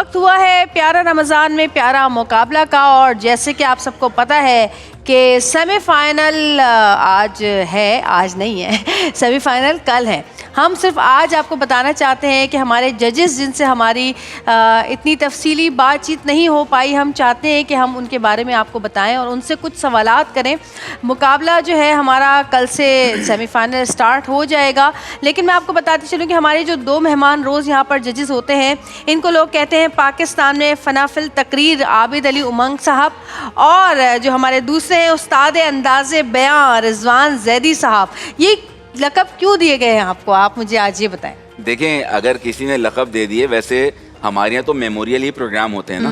वक्त हुआ है प्यारा रमज़ान में प्यारा मुकाबला का, और जैसे कि आप सबको पता है कि सेमीफाइनल आज नहीं है, सेमीफाइनल कल है। हम सिर्फ आज आपको बताना चाहते हैं कि हमारे जजेस जिनसे हमारी इतनी तफसीली बातचीत नहीं हो पाई, हम चाहते हैं कि हम उनके बारे में आपको बताएं और उनसे कुछ सवालात करें। मुकाबला जो है हमारा कल से सेमीफाइनल स्टार्ट हो जाएगा, लेकिन मैं आपको बताती चलूँ कि हमारे जो दो मेहमान रोज़ यहाँ पर जजेस होते हैं, इनको लोग कहते हैं पाकिस्तान में फनाफिल तकरीर आबिद अली उमंग साहब, और जो हमारे दूसरे हैं उस्ताद अंदाज़े बयां रिजवान जैदी साहब। ये लक़ब क्यों दिए गए हैं आपको, आप मुझे आज ये बताएं। देखें, अगर किसी ने लक़ब दे दिए, वैसे हमारे यहाँ तो मेमोरियल ही प्रोग्राम होते हैं ना,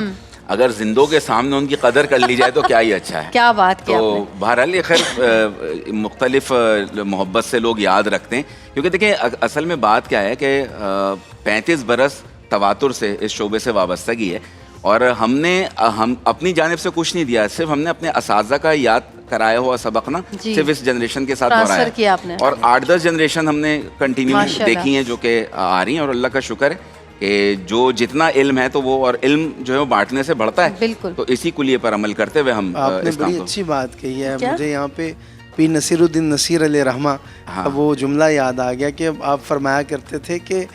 अगर जिंदों के सामने उनकी कदर कर ली जाए तो क्या ही अच्छा है। क्या बात किया तो बहरहाल ये खैर मुख्तलिफ मोहब्बत से लोग याद रखते हैं, क्योंकि देखें असल में बात क्या है कि 35 बरस तवातुर से इस शोबे से वाबस्तगी है, और हम अपनी जानिब से कुछ नहीं दिया, सिर्फ हमने अपने असातिज़ा का याद कराया हुआ सबक ना सिर्फ इस जनरेशन के साथ दोहराया, और 8-10 जनरेशन हमने कंटिन्यू देखी हैं जो कि आ रही हैं, और अल्लाह का शुक्र है कि जो जितना इल्म है तो वो, और इल्म जो है वो बांटने से बढ़ता है, बिल्कुल। तो इसी कुलिये पर अमल करते हुए हम आपने बड़ी अच्छी बात कही है। मुझे यहाँ पे पी नसीरुद्दीन नसीर अली रहमा का वो जुमला याद आ गया कि आप फरमाया करते थे कि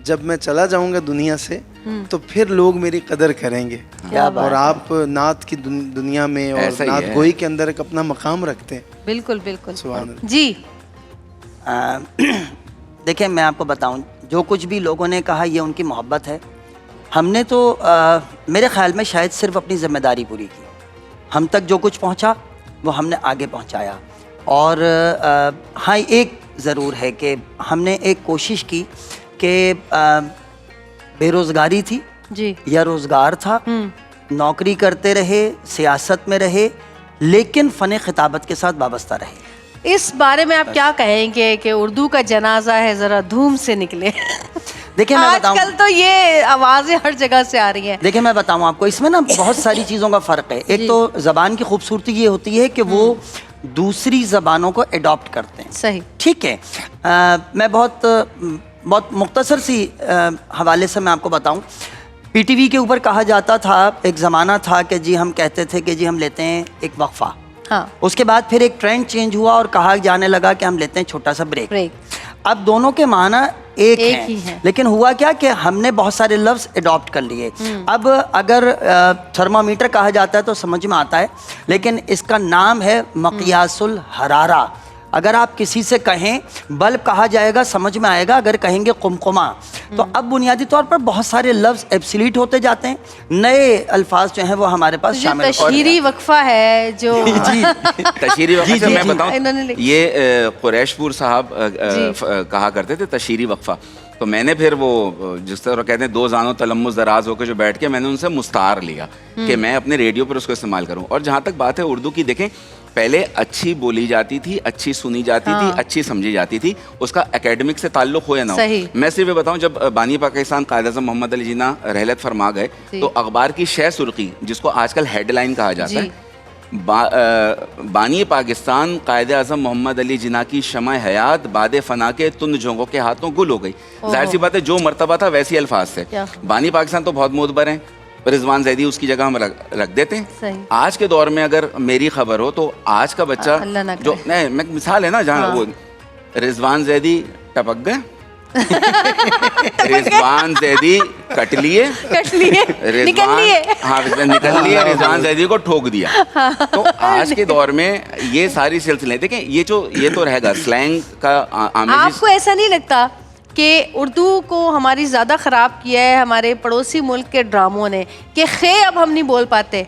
जब मैं चला जाऊंगा दुनिया से तो फिर लोग मेरी कदर करेंगे, और आप नात की दुनिया में और नात गोई के अंदर एक अपना मकाम रखते हैं। बिल्कुल बिल्कुल जी। देखिए, मैं आपको बताऊं, जो कुछ भी लोगों ने कहा ये उनकी मोहब्बत है। हमने तो मेरे ख्याल में शायद सिर्फ अपनी जिम्मेदारी पूरी की, हम तक जो कुछ पहुंचा वो हमने आगे पहुंचाया। और हाँ, एक ज़रूर है कि हमने एक कोशिश की कि बेरोज़गारी थी जी या रोज़गार था, नौकरी करते रहे, सियासत में रहे, लेकिन फ़न खिताबत के साथ वाबस्ता रहे। इस बारे में आप क्या कहेंगे कि उर्दू का जनाजा है, ज़रा धूम से निकले। देखिए, मैं बताऊं, आजकल तो ये आवाज़ें हर जगह से आ रही हैं। देखिए, मैं बताऊं आपको, इसमें ना बहुत सारी चीज़ों का फ़र्क है। एक तो ज़बान की खूबसूरती ये होती है कि वो दूसरी ज़बानों को एडॉप्ट करते हैं। सही, ठीक है। मैं बहुत मुख्तसर सी हवाले से मैं आपको बताऊं, पीटीवी के ऊपर कहा जाता था, एक ज़माना था कि जी हम कहते थे कि जी हम लेते हैं एक वक्फा। हाँ। उसके बाद फिर एक ट्रेंड चेंज हुआ और कहा जाने लगा कि हम लेते हैं छोटा सा ब्रेक। अब दोनों के माना एक ही है, लेकिन हुआ क्या कि हमने बहुत सारे लफ्ज़ एडॉप्ट कर लिए। अब अगर थर्मामीटर कहा जाता है तो समझ में आता है, लेकिन इसका नाम है मक़यासुल हरारा। अगर आप किसी से कहें बल्ब कहा जाएगा, समझ में आएगा। अगर कहेंगे कुमकुमा, तो अब बुनियादी तौर पर बहुत सारे लफ्ज़ एब्सोल्यूट होते जाते हैं, नए अल्फाज जो हैं वो हमारे पास शामिल। तशहीरी वक्फा है जो जी तशहीरी वक्फा, मैं बताऊं, ये कुरैशपुर साहब कहा करते थे तशहीरी वक्फा। तो मैंने फिर वो जिस तरह कहते हैं दो जानो तलम्मुस दराज होकर जो बैठ के मैंने उनसे मुस्तार लिया कि मैं अपने रेडियो पर उसको इस्तेमाल करूं। और जहाँ तक बात है उर्दू की, देखें पहले अच्छी बोली जाती थी, अच्छी सुनी जाती थी, अच्छी समझी जाती थी, उसका एकेडमिक से ताल्लुक हो या ना हो। मैं सिर्फ बताऊं, जब बानी पाकिस्तान कायद आज़म मोहम्मद अली जिन्ना रहलत फरमा गए तो अखबार की शह सुर्खी, जिसको आजकल हेडलाइन कहा जाता है, बानी पाकिस्तान कायद आज़म मोहम्मद अली जिन्ना की शमा हयात बादे फना के तुंद झोंकों के हाथों गुल हो गई। जाहिर सी बात है, जो मर्तबा था वैसी अल्फाज से। बानी पाकिस्तान तो बहुत मोतबर हैं, रिजवान जैदी उसकी जगह हम रख देते हैं। आज के दौर में अगर मेरी खबर हो तो आज का बच्चा जो नहीं, मैं मिसाल है ना, जहाँ वो रिजवान जैदी टपक गए, रिजवान जैदी कट लिए, निकल लिए, रिजवान जैदी को ठोक दिया। तो आज के दौर में ये सारी सिलसिले देखें, ये तो रहेगा स्लैंग का। आपको ऐसा नहीं लगता कि उर्दू को हमारी ज़्यादा ख़राब किया है हमारे पड़ोसी मुल्क के ड्रामों ने, कि खे अब हम नहीं बोल पाते?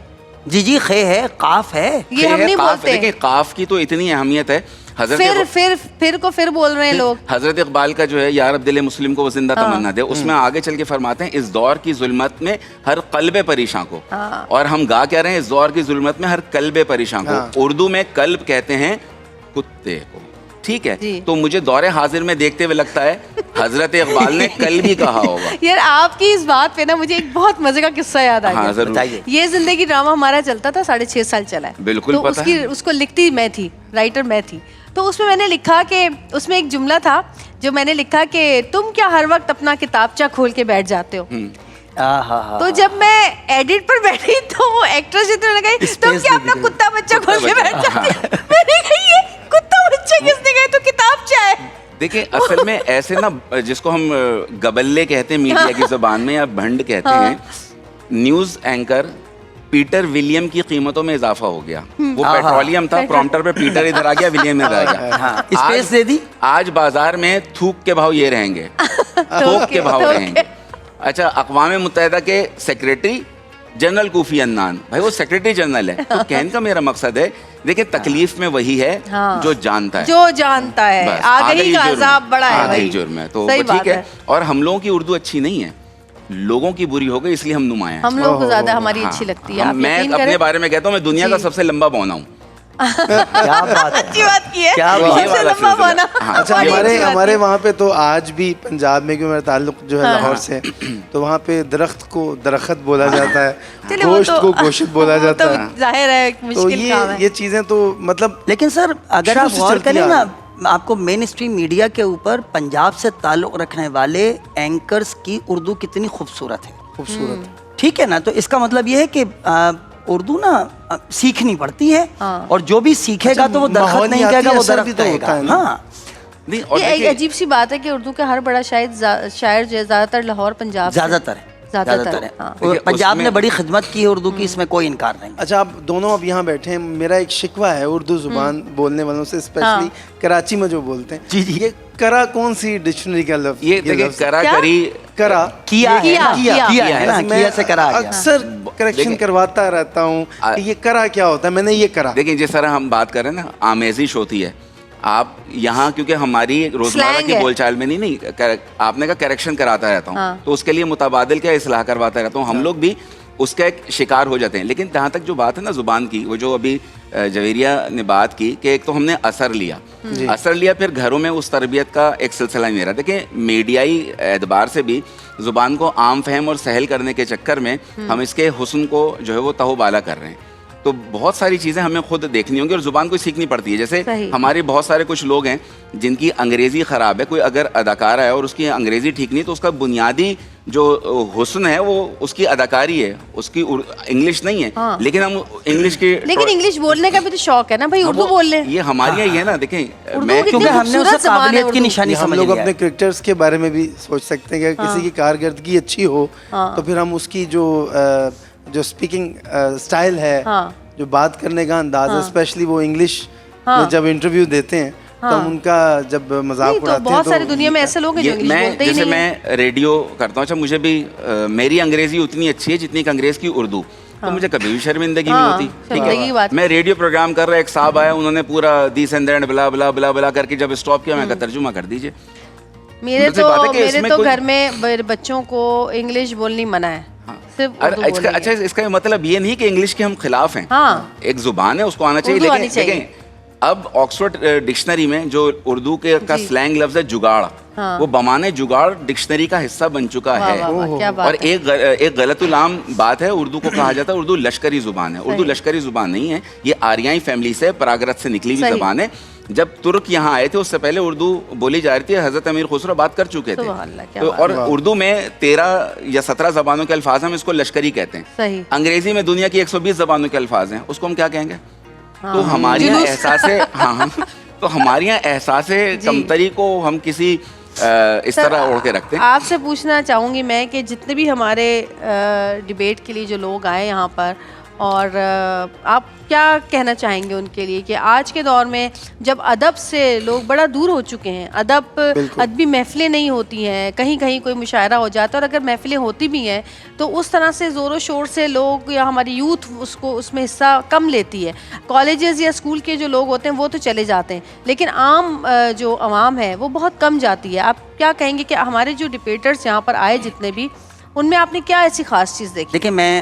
जी खे है, काफ है, ये हम नहीं बोलते। देखिए, काफ की तो इतनी अहमियत है, फिर बोल रहे हैं लोग। हजरत इकबाल का जो है यार अब दिल मुस्लिम को वो जिंदा तमन्ना दे, उसमें आगे चल के फरमाते हैं, इस दौर की जुल्मत में हर कल्बे परेशान को, और हम गा क्या रहे हैं, इस दौर की जुल्मत में हर कल्बे परेशान को। उर्दू में कल्ब कहते हैं कुत्ते को, ठीक है। तो मुझे दौरे हाजिर में देखते हुए लगता है हजरत इकबाल ने कल भी कहा होगा। यार, आपकी इस बात पे ना मुझे एक बहुत मजे का किस्सा याद आ गया। जरूर। ये जिंदगी ड्रामा हमारा चलता था, 6.5 साल चला है। बिल्कुल तो पता है। उसको लिखती मैं थी, राइटर मैं थी। तो उसमें मैंने लिखा कि उसमें एक जुमला था जो मैंने लिखा कि तुम क्या हर वक्त अपना किताबचा खोल के बैठ जाते हो। تو جب میں ایڈٹ پر بیٹھی تو وہ ایکٹریس جتنے لگائی تو کیا اپنا کتا بچہ کھول کے بیٹھ جاتی. میں نے کہا یہ کتا بچہ کس نے کہا تو کتاب چاہے. دیکھیں اصل میں ایسے نا جس کو ہم گبلے کہتے ہیں میڈیا کی زبان میں یا بھنڈ کہتے ہیں, نیوز اینکر پیٹر ولیم کی قیمتوں میں اضافہ ہو گیا. وہ پیٹرولیم تھا, پرومپٹر پہ پیٹر ادھر آ گیا, ولیم ادھر آ گیا. اسپیس دے دی. آج بازار میں تھوک کے بھاؤ یہ رہیں گے, تھوک کے بھاؤ رہیں گے. اچھا, اقوام متحدہ کے سیکریٹری جنرل کوفی عنان, بھائی وہ سیکریٹری جنرل ہے. تو کہنے کا میرا مقصد ہے دیکھیں تکلیف میں وہی ہے جو جانتا ہے, جو جانتا ہے. آگہی کا عذاب بڑا ہے, آگہی جرم ہے. تو ٹھیک ہے. اور ہم لوگوں کی اردو اچھی نہیں ہے, لوگوں کی بری ہو گئی, اس لیے ہم نمایاں ہیں. ہم لوگوں کو زیادہ ہماری اچھی لگتی ہے. میں اپنے بارے میں کہتا ہوں میں دنیا کا سب سے لمبا بونا ہوں. کیا بات ہے, اچھی بات کی ہے. اچھا, ہمارے وہاں پہ تو آج بھی پنجاب میں, کیوں میرا تعلق جو ہے لاہور سے, تو وہاں پہ درخت کو درخت بولا جاتا ہے, گوشت کو گوشت بولا جاتا ہے. ظاہر ہے مشکل کام ہے یہ چیزیں تو مطلب. لیکن سر اگر آپ غور کریں نا, آپ کو مین اسٹریم میڈیا کے اوپر پنجاب سے تعلق رکھنے والے اینکرز کی اردو کتنی خوبصورت ہے. خوبصورت, ٹھیک ہے نا. تو اس کا مطلب یہ ہے کہ اردو نا سیکھنی پڑتی ہے, اور جو بھی سیکھے گا تو وہ درخت نہیں کہے گا, وہ درخت کہے گا. ہاں, یہ ایک عجیب سی بات ہے کہ اردو کا ہر بڑا شاعر جو ہے زیادہ تر لاہور پنجاب زیادہ تر ہے. پنجاب نے بڑی خدمت کی ہے اردو کی, اس میں کوئی انکار نہیں. اچھا, آپ دونوں اب یہاں بیٹھے ہیں, میرا ایک شکوہ ہے اردو زبان بولنے والوں سے, اسپیشلی کراچی میں جو بولتے ہیں. جی جی, یہ کرا کون سی ڈکشنری کا لفظ؟ یہ دیکھیں کرا کری کرا کیا ہے نا, کیا سے کرا گیا. اکثر کریکشن کرواتا رہتا ہوں کہ یہ کرا کیا ہوتا ہے, میں نے یہ کرا. دیکھیں جس طرح ہم بات کر رہے ہیں نا, آمیزش ہوتی ہے. آپ یہاں کیونکہ ہماری روزمرہ کی بول چال میں نہیں, آپ نے کہا کریکشن کراتا رہتا ہوں, تو اس کے لیے متبادل کیا اصلاح کرواتا رہتا ہوں. ہم لوگ بھی اس کا ایک شکار ہو جاتے ہیں. لیکن جہاں تک جو بات ہے نا زبان کی, وہ جو ابھی جویریہ نے بات کی کہ ایک تو ہم نے اثر لیا, پھر گھروں میں اس تربیت کا ایک سلسلہ نہیں رہا. دیکھیں میڈیائی اعتبار سے بھی زبان کو عام فہم اور سہل کرنے کے چکر میں ہم اس کے حسن کو جو ہے وہ تہو بالا کر رہے ہیں. تو بہت ساری چیزیں ہمیں خود دیکھنی ہوں گی اور زبان کو سیکھنی پڑتی ہے. جیسے ہمارے بہت سارے کچھ لوگ ہیں جن کی انگریزی خراب ہے, کوئی اگر اداکارہ ہے اور اس کی انگریزی ٹھیک نہیں, تو اس کا بنیادی جو حسن ہے وہ اس کی اداکاری ہے, اس کی انگلش نہیں ہے. لیکن ہم انگلش کی, لیکن انگلش بولنے کا بھی تو شوق ہے نا بھائی, اردو بول لیں. یہ ہمارے یہ ہے نا, دیکھیں کیونکہ ہم نے اسے قابلیت کی نشانی ہم لوگ اپنے کرکٹرز کے بارے میں بھی سوچ سکتے ہیں کہ کسی کی کارکردگی اچھی ہو تو پھر ہم اس کی جو اسپیکنگ اسٹائل ہے, جو بات کرنے کا انداز ہے, اسپیشلی وہ انگلش میں جب انٹرویو دیتے ہیں تو ہم ان کا جب مذاق اڑاتے ہیں. بہت ساری دنیا میں ایسے لوگ ہیں جو انگلش بولتے ہی نہیں. جیسے میں ریڈیو کرتا ہوں, اچھا مجھے بھی میری انگریزی اتنی اچھی ہے جتنی کہ انگریز کی اردو, تو مجھے کبھی بھی شرمندگی نہیں ہوتی. ٹھیک ہے, میں ریڈیو پروگرام کر رہا, ایک صاحب آیا, انہوں نے پورا دیس اینڈ دینڈ بلا بلا بلا بلا کر کے جب اسٹاپ کیا, میں کہا ترجمہ کر دیجئے. میرے تو گھر میں بچوں کو انگلش بولنی منع ہے. اچھا, اس کا مطلب یہ نہیں کہ انگلش کے ہم خلاف ہیں, ایک زبان ہے اس کو آنا چاہیے. لیکن دیکھیں اب آکسفورڈ ڈکشنری میں جو اردو کا سلینگ لفظ ہے جگاڑ, وہ بمانے جگاڑ ڈکشنری کا حصہ بن چکا ہے. اور ایک غلط العام بات ہے, اردو کو کہا جاتا ہے اردو لشکری زبان ہے. اردو لشکری زبان نہیں ہے, یہ آریائی فیملی سے, پراگرت سے نکلی ہوئی زبان ہے. جب ترک یہاں آئے تھے اس سے پہلے اردو بولی جا رہی تھی, حضرت امیر خسرو بات کر چکے تھے. اور اردو میں 13 یا 17 زبانوں کے الفاظ ہیں, ہم اس کو لشکری کہتے ہیں. انگریزی میں دنیا کی 120 زبانوں کے الفاظ ہیں, اس کو ہم کیا کہیں گے؟ تو ہماری احساس کمتری کو ہم کسی اس طرح اوڑھ کے رکھتے ہیں. آپ سے پوچھنا چاہوں گی میں کہ جتنے بھی ہمارے ڈیبیٹ کے لیے جو لوگ آئے یہاں پر, اور آپ کیا کہنا چاہیں گے ان کے لیے کہ آج کے دور میں جب ادب سے لوگ بڑا دور ہو چکے ہیں, ادبی محفلیں نہیں ہوتی ہیں, کہیں کہیں کوئی مشاعرہ ہو جاتا ہے, اور اگر محفلیں ہوتی بھی ہیں تو اس طرح سے زور و شور سے لوگ یا ہماری یوتھ اس میں حصہ کم لیتی ہے. کالجز یا اسکول کے جو لوگ ہوتے ہیں وہ تو چلے جاتے ہیں, لیکن عام جو عوام ہے وہ بہت کم جاتی ہے. آپ کیا کہیں گے کہ ہمارے جو ڈبیٹرز یہاں پر آئے جتنے بھی, ان میں آپ نے کیا ایسی خاص چیز دیکھی؟ دیکھیں, میں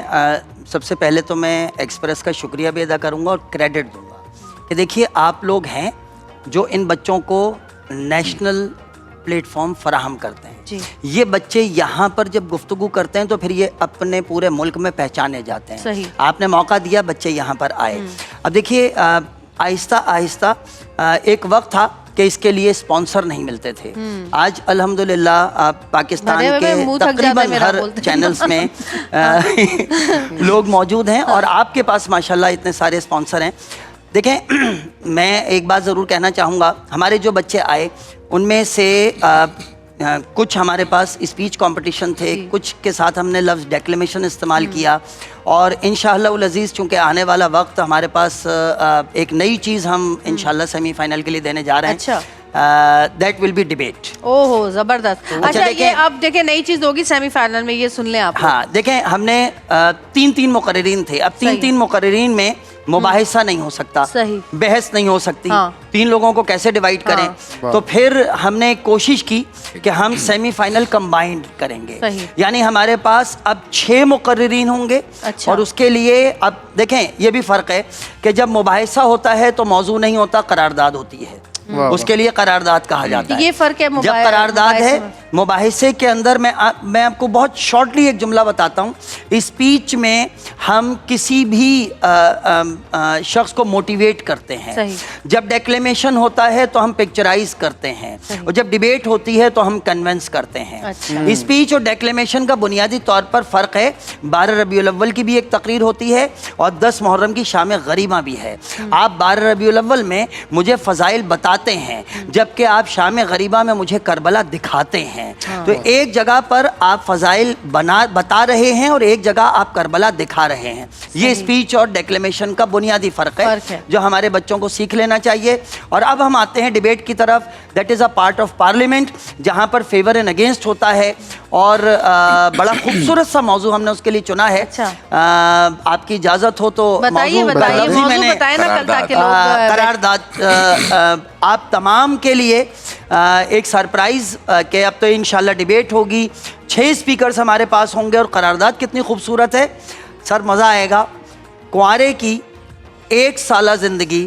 سب سے پہلے تو میں ایکسپریس کا شکریہ بھی ادا کروں گا اور کریڈٹ دوں گا کہ دیکھیے آپ لوگ ہیں جو ان بچوں کو نیشنل پلیٹ فارم فراہم کرتے ہیں. یہ بچے یہاں پر جب گفتگو کرتے ہیں تو پھر یہ اپنے پورے ملک میں پہچانے جاتے ہیں. آپ نے موقع دیا, بچے یہاں پر آئے. اب دیکھیے آہستہ آہستہ ایک وقت تھا کہ اس کے لیے स्पॉन्सर नहीं मिलते थे। आज अल्हम्दुलिल्लाह आप पाकिस्तान के तकरीबन हर चैनल्स में लोग मौजूद हैं और आपके पास माशाल्लाह इतने सारे स्पॉन्सर हैं। देखें, मैं एक बात ज़रूर कहना चाहूँगा, हमारे जो बच्चे आए उनमें से कुछ हमारे पास स्पीच कंपटीशन थे, कुछ के साथ हमने लफ्ज़ डेक्लेमेशन इस्तेमाल किया और इंशाअल्लाह उल अज़ीज़ चूँकि आने वाला वक्त हमारे पास एक नई चीज़ हम इंशाअल्लाह सेमीफाइनल के लिए देने जा रहे हैं। अच्छा। That will be debate. ओहो, जबरदस्त। अच्छा, ये अब देखें नई चीज होगी सेमीफाइनल में, ये सुन लें आप। हाँ, देखें हमने 3-3 मुकर्रिरीन थे, अब 3-3 मुकर्रिरीन में मुबाहिसा नहीं हो सकता, बहस नहीं हो सकती। हाँ। 3 लोगों को कैसे डिवाइड करें? हाँ। तो फिर हमने कोशिश की कि हम सेमीफाइनल कंबाइंड करेंगे, यानी हमारे पास अब 6 मुकर्रिरीन होंगे। अच्छा। और उसके लिए अब देखें ये भी फ़र्क है कि जब मुबाहिसा होता है तो मौजू नहीं होता, करारदाद होती है, उसके लिए करारदाद कहा जाता है। ये फर्क है। जब करारदाद है, मुबाहिसे के अंदर मैं आपको बहुत शॉर्टली एक जुमला बताता हूँ। स्पीच में हम किसी भी शख्स को मोटिवेट करते हैं। जब डेक्लेमेशन होता है तो हम पिक्चराइज करते हैं और जब डिबेट होती है तो हम कन्विंस करते हैं। अच्छा। स्पीच और डेक्लेमेशन का बुनियादी तौर पर फ़र्क है। 12 रबीउल अव्वल की भी एक तकरीर होती है और 10 मुहर्रम की शाम गरीबा भी है। आप 12 रबीउल अव्वल में मुझे फ़ज़ाइल बताते हैं, जबकि आप शाम गरीबा में मुझे करबला दिखाते हैं। तो एक जगह पर आप फ़ज़ाइल बता रहे हैं और एक जगह आप करबला दिखा रहे हैं। ये स्पीच और डेक्लेमेशन का बुनियादी फ़र्क है जो हमारे बच्चों को सीख लेना चाहिए। और अब हम आते हैं डिबेट की तरफ। That is a part of parliament जहाँ पर फेवर एंड अगेंस्ट होता है और बड़ा खूबसूरत सा मौजू हमने उसके लिए चुना है। अच्छा। आपकी इजाज़त हो तो करारदाद आप तमाम के लिए एक सरप्राइज़ के अब तो इंशाल्लाह डिबेट होगी। 6 स्पीकर्स हमारे पास होंगे और करारदाद कितनी खूबसूरत है सर, मज़ा आएगा। कुंवारे की 1 साला ज़िंदगी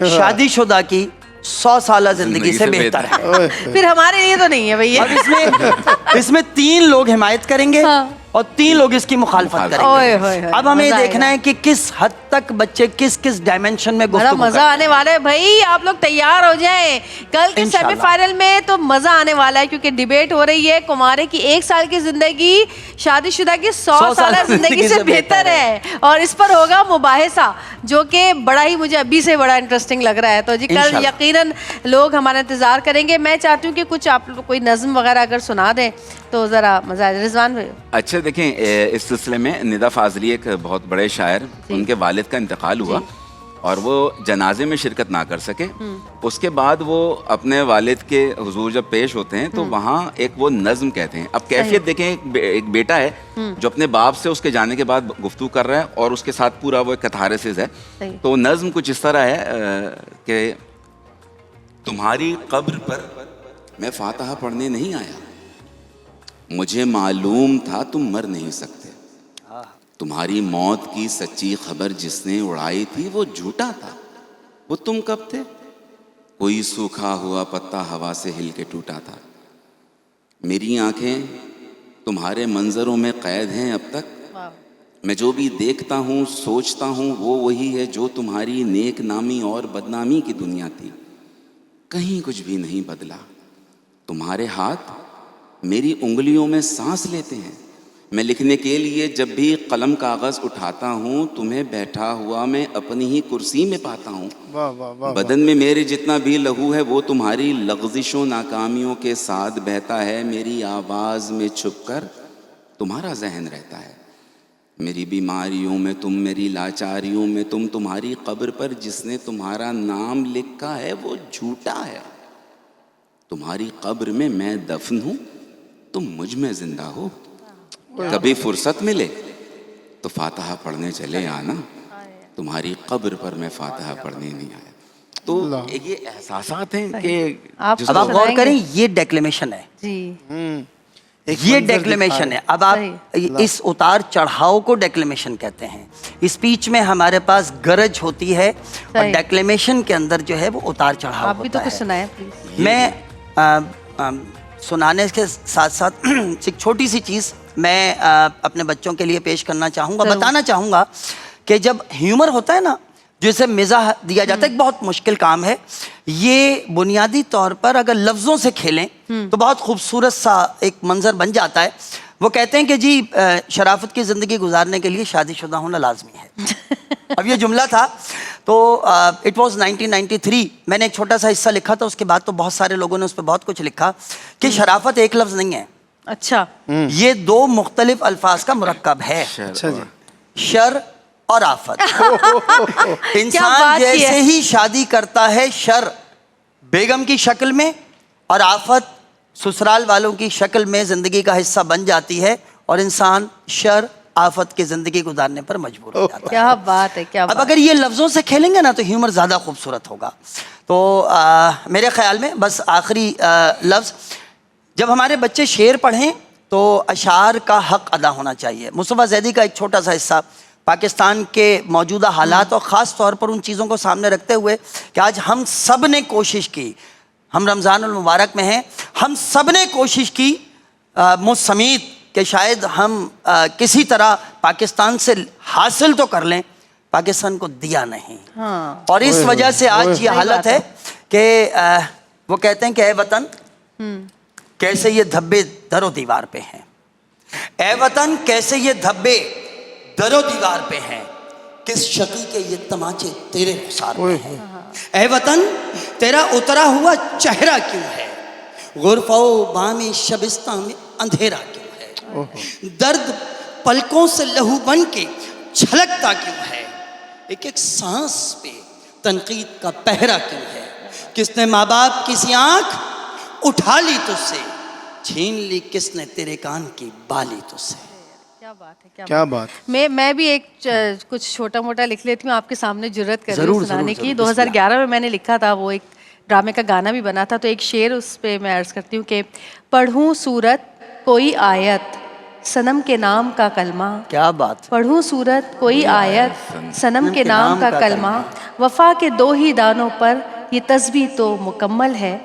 शादीशुदा की 100 साला ज़िंदगी से बेहतर है। फिर हमारे लिए तो नहीं है भैया। अब इसमें 3 लोग हिमायत करेंगे। हाँ। और 3 लोग इसकी मुखालफत करेंगे। अब हमें देखना है कि किस हद तक बच्चे किस किस डायमेंशन में गुफ्तगू करते हैं। मजा आने वाला है भाई, आप लोग तैयार हो जाएं। कल के सेमीफाइनल में तो मजा आने वाला है क्योंकि डिबेट हो रही है। कुमारे की 1 साल की जिंदगी शादीशुदा की 100 साल जिंदगी से बेहतर है और इस पर होगा मुबाहिसा, जो कि बड़ा ही मुझे अभी से बड़ा इंटरेस्टिंग लग रहा है। तो जी कल यकीनन लोग हमारा इंतजार करेंगे। मैं चाहती हूँ कि कुछ आप लोग कोई नज़्म वगैरह अगर सुना दें तो ज़रा मज़ा आए। रिजवान भाई। अच्छा, देखें इस सिलसिले में निदा फाजली एक बहुत बड़े शायर, उनके वालिद का इंतकाल हुआ और वो जनाजे में शिरकत ना कर सके। उसके बाद वो अपने वालिद के हुजूर जब पेश होते हैं तो वहाँ एक वो नज़्म कहते हैं। अब कैफियत देखें, एक बेटा है जो अपने बाप से उसके जाने के बाद गुफ्तगू कर रहा है और उसके साथ पूरा वो एक कैथारसिस है। तो नज़्म कुछ इस तरह है कि तुम्हारी कब्र पर मैं फातिहा पढ़ने नहीं आया, मुझे मालूम था तुम मर नहीं सकते। तुम्हारी मौत की सच्ची खबर जिसने उड़ाई थी वो झूठा था, वो तुम कब थे? कोई सूखा हुआ पत्ता हवा से हिल के टूटा था। मेरी आंखें तुम्हारे मंजरों में कैद हैं अब तक। मैं जो भी देखता हूँ सोचता हूँ वो वही है जो तुम्हारी नेक नामी और बदनामी की दुनिया थी। कहीं कुछ भी नहीं बदला। तुम्हारे हाथ मेरी उंगलियों में सांस लेते हैं। मैं लिखने के लिए जब भी कलम कागज़ उठाता हूँ तुम्हें बैठा हुआ मैं अपनी ही कुर्सी में पाता हूँ। बदन में मेरे जितना भी लहू है वो तुम्हारी लग़ज़िशों नाकामियों के साथ बहता है। मेरी आवाज़ में छुपकर तुम्हारा जहन रहता है। मेरी बीमारियों में तुम, मेरी लाचारियों में तुम। तुम्हारी कब्र पर जिसने तुम्हारा नाम लिखा है वो झूठा है। तुम्हारी कब्र में मैं दफन हूँ, तुम मुझ में जिंदा हो। कभी फुर्सत मिले तो फातिहा पढ़ने चले आना, तुम्हारी कब्र पर मैं फातिहा पढ़ने नहीं आया। तो ये एहसासात हैं कि अब आप गौर करें, ये डेक्लेमेशन है जी, ये डेक्लेमेशन है। अब आप इस उतार चढ़ाव को डेक्लेमेशन कहते हैं। स्पीच में हमारे पास गरज होती है और डेक्लेमेशन के अंदर जो है वो उतार चढ़ाव होता है। आप भी तो कुछ सुनाएं प्लीज। मैं सुनाने के साथ साथ एक छोटी सी चीज़ मैं अपने बच्चों के लिए पेश करना चाहूँगा, बताना चाहूँगा कि जब ह्यूमर होता है ना جسے مزاح دیا جاتا ہے، ایک بہت مشکل کام ہے یہ. بنیادی طور پر اگر لفظوں سے کھیلیں تو بہت خوبصورت سا ایک منظر بن جاتا ہے. وہ کہتے ہیں کہ جی شرافت کی زندگی گزارنے کے لیے شادی شدہ ہونا لازمی ہے. اب یہ جملہ تھا تو اٹ واز 1993. میں نے ایک چھوٹا سا حصہ لکھا تھا، اس کے بعد تو بہت سارے لوگوں نے اس پہ بہت کچھ لکھا کہ شرافت ایک لفظ نہیں ہے. اچھا. یہ دو مختلف الفاظ کا مرکب ہے. اچھا جی. شر اور آفت. انسان جیسے ہی شادی کرتا ہے شر بیگم کی شکل میں اور آفت سسرال والوں کی شکل میں زندگی کا حصہ بن جاتی ہے اور انسان شر آفت کی زندگی گزارنے پر مجبور ہو جاتا ہے. کیا بات ہے، کیا بات. اب اگر یہ لفظوں سے کھیلیں گے نا تو ہیومر زیادہ خوبصورت ہوگا. تو میرے خیال میں بس آخری لفظ، جب ہمارے بچے شعر پڑھیں تو اشعار کا حق ادا ہونا چاہیے. مصطفیٰ زیدی کا ایک چھوٹا سا حصہ پاکستان کے موجودہ حالات اور خاص طور پر ان چیزوں کو سامنے رکھتے ہوئے کہ آج ہم سب نے کوشش کی، ہم رمضان المبارک میں ہیں، ہم سب نے کوشش کی مجھ سمیت کہ شاید ہم کسی طرح پاکستان سے حاصل تو کر لیں، پاکستان کو دیا نہیں. اور اس وجہ سے آج یہ حالت ہے کہ وہ کہتے ہیں کہ اے وطن کیسے یہ دھبے در و دیوار پہ ہیں، اے وطن کیسے یہ دھبے در و دیوار پہ ہیں، کس شقی کے یہ تماچے تیرے نثار پہ ہیں. اے وطن تیرا اترا ہوا چہرہ کیوں ہے، غرفہ و بام شبستان میں اندھیرا کیوں ہے، درد پلکوں سے لہو بن کے چھلکتا کیوں ہے، ایک ایک سانس پہ تنقید کا پہرا کیوں ہے، کس نے ماں باپ کسی آنکھ اٹھا لی تجھ سے، چھین لی کس نے تیرے کان کی بالی تجھ سے. کیا بات ہے، کیا بات. میں بھی ایک کچھ چھوٹا موٹا لکھ لیتی ہوں آپ کے سامنے جرت کر رہی ہوں سنانے کی. 2011 میں میں نے لکھا تھا، وہ ایک ڈرامے کا گانا بھی بنا تھا. تو ایک شعر اس پہ میں عرض کرتی ہوں کہ پڑھوں سورت کوئی آیت صنم کے نام کا کلمہ. کیا بات. پڑھوں سورت کوئی آیت صنم کے نام کا کلمہ، وفا کے دو ہی دانوں پر یہ تسبیح تو مکمل ہے.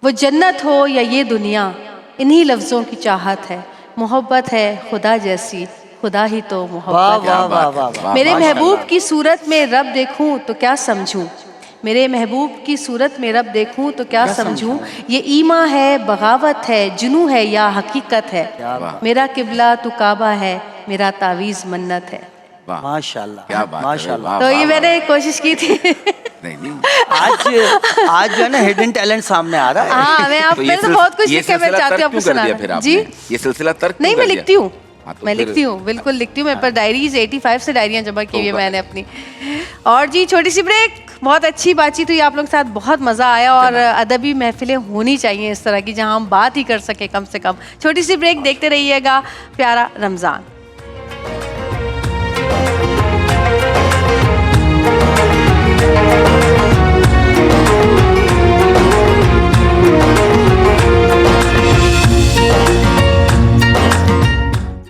وہ جنت ہو یا یہ دنیا انہی لفظوں کی چاہت ہے. محبت ہے خدا جیسی، خدا ہی تو محبت ہے. میرے محبوب کی صورت میں رب دیکھوں تو کیا سمجھوں، میرے محبوب کی صورت میں رب دیکھوں تو کیا سمجھوں. یہ ایمان ہے، بغاوت ہے، جنوں ہے یا حقیقت ہے. میرا قبلہ تو کعبہ ہے، میرا تعویذ منت ہے. ماشاءاللہ ماشاءاللہ. تو یہ میں نے کوشش کی تھی. آج جو ہے نا ہڈن ٹیلنٹ سامنے آ رہا ہے. ہاں میں آپ میں بہت کچھ لکھ کے میں چاہتی ہوں آپ کو سنانا. جی یہ سلسلہ ترک نہیں، میں لکھتی ہوں، میں لکھتی ہوں، بالکل لکھتی ہوں. میرے پر ڈائریز 85 سے ڈائریاں جمع کی ہوئی میں نے اپنی. اور جی چھوٹی سی بریک. بہت اچھی بات چیت ہوئی آپ لوگ کے ساتھ، بہت مزہ آیا. اور ادبی محفلیں ہونی چاہیے اس طرح کی جہاں ہم بات ہی کر سکیں کم سے کم. چھوٹی سی بریک، دیکھتے رہیے گا پیارا رمضان.